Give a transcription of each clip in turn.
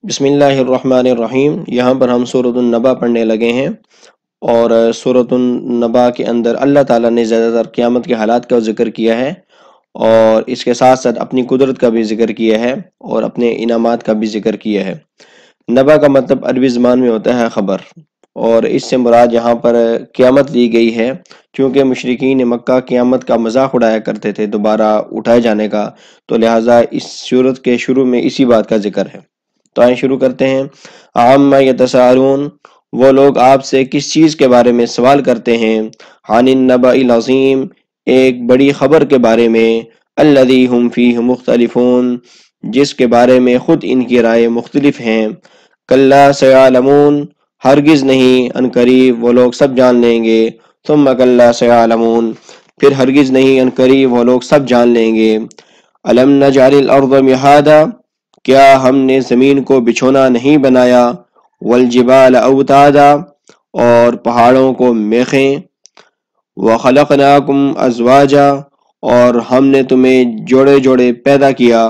بسم اللہ الرحمن الرحیم۔ یہاں پر ہم سورۃ النبا پڑھنے لگے ہیں، اور سورۃ النبا کے اندر اللہ تعالیٰ نے زیادہ تر قیامت کے حالات کا ذکر کیا ہے، اور اس کے ساتھ ساتھ اپنی قدرت کا بھی ذکر کیا ہے اور اپنے انعامات کا بھی ذکر کیا ہے۔ نبا کا مطلب عربی زبان میں ہوتا ہے خبر، اور اس سے مراد یہاں پر قیامت لی گئی ہے، کیونکہ مشرکین مکہ قیامت کا مذاق اڑایا کرتے تھے دوبارہ اٹھائے جانے کا، تو لہٰذا اس سورت کے شروع میں اسی بات کا ذکر ہے۔ تو آئیں شروع کرتے ہیں۔ عامہ یتساءلون، وہ لوگ آپ سے کس چیز کے بارے میں سوال کرتے ہیں؟ عن النبأ العظیم، ایک بڑی خبر کے بارے میں، الذی ہم فیہ مختلفون، جس کے بارے میں خود ان کی رائے مختلف ہیں۔ کلا سیعلمون، ہرگز نہیں، ان قریب وہ لوگ سب جان لیں گے۔ ثم کلا سیعلمون، پھر ہرگز نہیں، ان قریب وہ لوگ سب جان لیں گے۔ الم نجعل الارض مہادا، کیا ہم نے زمین کو بچھونا نہیں بنایا؟ والجبال اوتادا، اور پہاڑوں کو میخیں۔ وخلقناکم ازواجا، اور ہم نے تمہیں جوڑے جوڑے پیدا کیا۔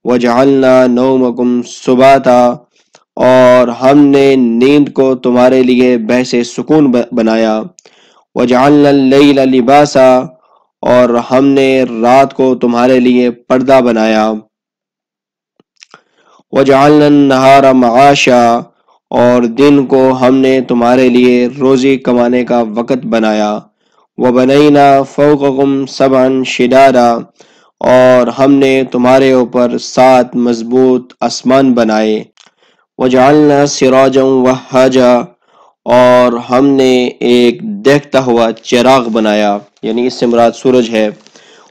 وجعلنا نومکم سباتا، اور ہم نے نیند کو تمہارے لیے باعث سکون بنایا۔ وجعلنا اللیل لباسا، اور ہم نے رات کو تمہارے لیے پردہ بنایا۔ وجعلنا النہار معاشا، اور دن کو ہم نے تمہارے لیے روزی کمانے کا وقت بنایا۔ وبنینا فوقکم سبعا شدادا، اور ہم نے تمہارے اوپر 7 مضبوط آسمان بنائے۔ وجعلنا سراجا وہاجا، اور ہم نے ایک دیکھتا ہوا چراغ بنایا، یعنی اس سے مراد سورج ہے۔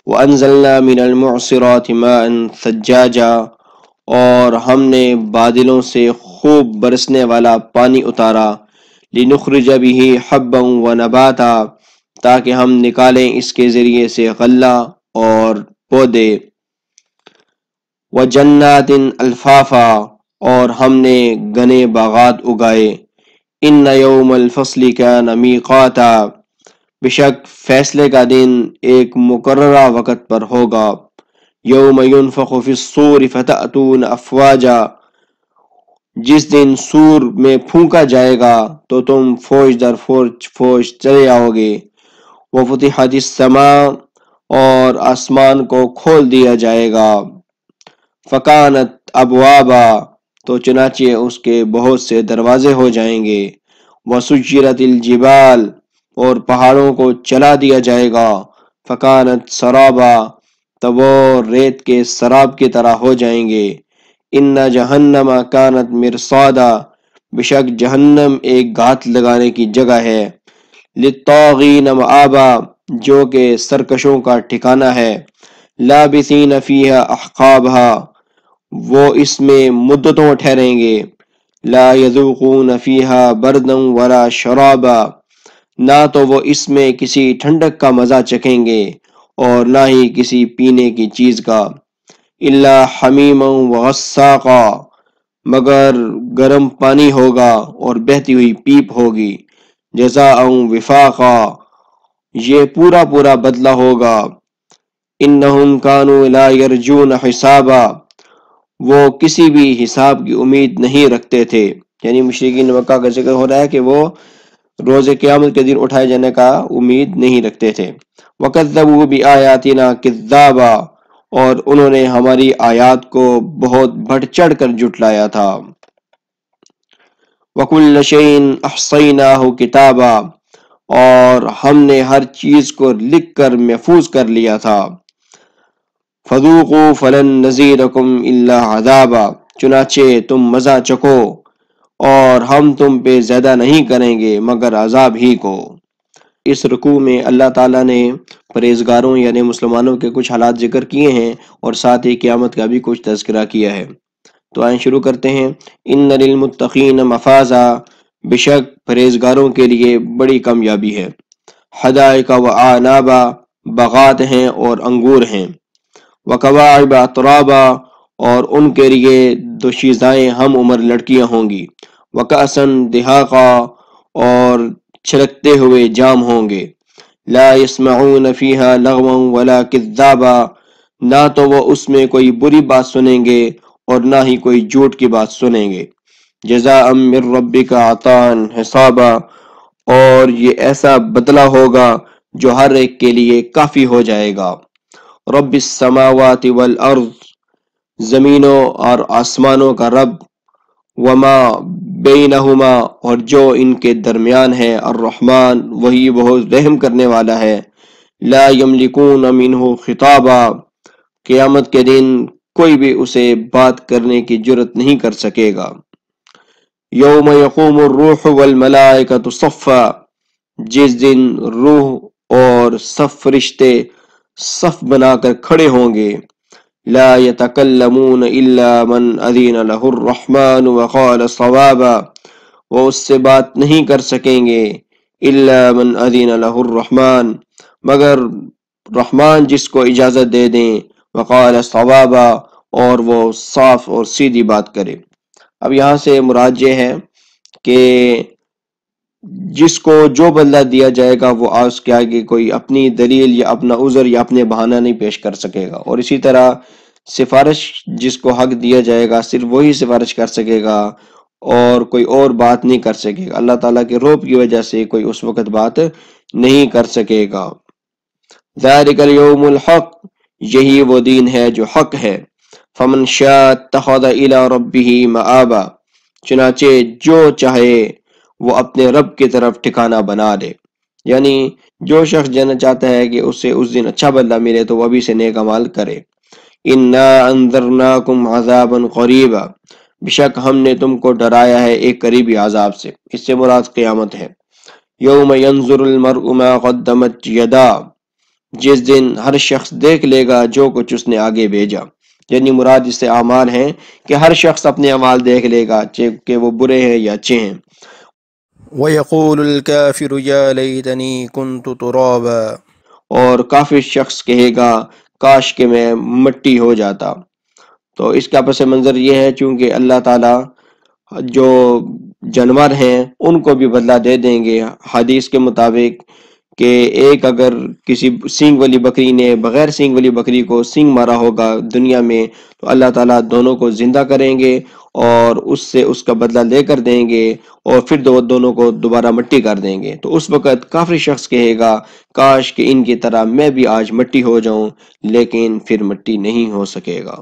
وانزلنا من المعصرات ماء ثجاجا، اور ہم نے بادلوں سے خوب برسنے والا پانی اتارا۔ لنخرج به حبا ونباتا، تاکہ ہم نکالیں اس کے ذریعے سے غلہ اور پودے۔ وجنات الفافا، اور ہم نے گھنے باغات اگائے۔ ان یوم الفصل کان میقاتا، بے شک فیصلے کا دن ایک مقررہ وقت پر ہوگا۔ یوم ینفخ فی الصور فتأتون افواجا، جس دن سور میں پھونکا جائے گا تو تم فوج در فوج چلے آؤ گے۔ وفتحت السماء، اور آسمان کو کھول دیا جائے گا۔ فکانت ابوابا، تو چنانچہ اس کے بہت سے دروازے ہو جائیں گے۔ وسجرت الجبال، اور پہاڑوں کو چلا دیا جائے گا۔ فکانت سرابا، تو وہ ریت کے سراب کی طرح ہو جائیں گے۔ ان جہنم کانت مرصادا، بے شک جہنم ایک گھات لگانے کی جگہ ہے۔ للطاغین مآبا، جو کہ سرکشوں کا ٹھکانہ ہے۔ لابثین فیہا احقابہا، وہ اس میں مدتوں ٹھہریں گے۔ لا یذوقون فیہا بردا ولا شرابا، نہ تو وہ اس میں کسی ٹھنڈک کا مزہ چکھیں گے اور نہ ہی کسی پینے کی چیز کا۔ الا حمیما وغساقا، مگر گرم پانی ہوگا اور بہتی ہوئی پیپ ہوگی۔ جزاء وفاقا، یہ پورا پورا بدلہ ہوگا۔ انہم کانوا لا یرجون حسابا، وہ کسی بھی حساب کی امید نہیں رکھتے تھے، یعنی مشرکین مکہ کا ذکر ہو رہا ہے کہ وہ روز قیامت کے دن اٹھائے جانے کا امید نہیں رکھتے تھے۔ وَكَذَّبُوا بِآيَاتِنَا كِذَّابًا، اور انہوں نے ہماری آیات کو بہت بڑھ چڑھ کر جھٹلایا تھا۔ وَكُلَّ شَيْءٍ أَحْصَيْنَاهُ كِتَابًا، اور ہم نے ہر چیز کو لکھ کر محفوظ کر لیا تھا۔ فَذُوقُوا فَلَن نَّزِيدَكُمْ إِلَّا عَذَابًا، چنانچہ تم مزہ چکھو اور ہم تم پہ زیادہ نہیں کریں گے مگر عذاب ہی کو۔ اس رکوع میں اللہ تعالیٰ نے پرہیزگاروں یعنی مسلمانوں کے کچھ حالات ذکر کیے ہیں، اور ساتھ ہی قیامت کا بھی کچھ تذکرہ کیا ہے۔ تو آئیں شروع کرتے ہیں۔ ان للمتقین مفازا، بے شک پرہیزگاروں کے لیے بڑی کامیابی ہے۔ حدائق وعنابا، باغات ہیں اور انگور ہیں۔ وکواعب اترابا، اور ان کے لیے دوشیزائیں ہم عمر لڑکیاں ہوں گی۔ وکأسا دہاقا، اور چھلکتے ہوئے جام ہوں گے۔ لا يسمعون فیہا لغوا ولا کذابا، نہ تو وہ اس میں کوئی بری بات سنیں گے اور نہ ہی کوئی جھوٹ کی بات سنیں گے۔ جزاء من ربک عطاء حسابا، اور یہ ایسا بدلہ ہوگا جو ہر ایک کے لیے کافی ہو جائے گا۔ رب السماوات والارض، زمینوں اور آسمانوں کا رب، وما بینہما، اور جو ان کے درمیان ہے، الرحمن، وہی بہت رحم کرنے والا ہے۔ لا یملکون منہ خطابا، قیامت کے دن کوئی بھی اسے بات کرنے کی جرت نہیں کر سکے گا۔ یوم یقوم الروح والملائکۃ صفا، جس دن روح اور صف فرشتے صف بنا کر کھڑے ہوں گے۔ لا یتکلمون الا من اذن له الرحمن وقال صوابا، وہ اس سے بات نہیں کر سکیں گے الا من اذن له الرحمن، مگر رحمان جس کو اجازت دے دیں، وقال صوابا، اور وہ صاف اور سیدھی بات کرے۔ اب یہاں سے مراد یہ ہے کہ جس کو جو بدلہ دیا جائے گا وہ اس کے آگے کوئی اپنی دلیل یا اپنا عذر یا اپنے بہانہ نہیں پیش کر سکے گا، اور اسی طرح سفارش جس کو حق دیا جائے گا صرف وہی سفارش کر سکے گا اور کوئی اور بات نہیں کر سکے گا۔ اللہ تعالیٰ کے روب کی وجہ سے کوئی اس وقت بات نہیں کر سکے گا۔ ذالک الیوم الحق، یہی وہ دین ہے جو حق ہے۔ فمن شاء اتخذ الی ربہ مآبا، چنانچہ جو چاہے وہ اپنے رب کی طرف ٹھکانہ بنا لے، یعنی جو شخص جاننا چاہتا ہے کہ اسے اس دن اچھا بدلہ ملے تو وہ ابھی سے نیک اعمال کرے۔ انا انذرناکم عذابا قریبا، بے شک ہم نے تم کو ڈرایا ہے ایک قریبی عذاب سے، اس سے مراد قیامت ہے۔ یوم ینظر المرء ما قدمت یدا، جس دن ہر شخص دیکھ لے گا جو کچھ اس نے آگے بھیجا، یعنی مراد اس سے اعمال ہیں کہ ہر شخص اپنے اعمال دیکھ لے گا چاہے کہ وہ برے ہیں یا اچھے ہیں۔ وَيَقُولُ الْكَافِرُ يَا لَيْتَنِي كُنْتُ تُرَابًا، اور کافر شخص کہے گا کاش کہ میں مٹی ہو جاتا۔ تو اس کا پس منظر یہ ہے چونکہ اللہ تعالیٰ جو جانور ہیں ان کو بھی بدلہ دے دیں گے، حدیث کے مطابق کہ ایک اگر کسی سینگ والی بکری نے بغیر سینگ والی بکری کو سینگ مارا ہوگا دنیا میں تو اللہ تعالیٰ دونوں کو زندہ کریں گے اور اس سے اس کا بدلہ لے کر دیں گے، اور پھر دونوں کو دوبارہ مٹی کر دیں گے۔ تو اس وقت کافر شخص کہے گا کاش کہ ان کی طرح میں بھی آج مٹی ہو جاؤں، لیکن پھر مٹی نہیں ہو سکے گا۔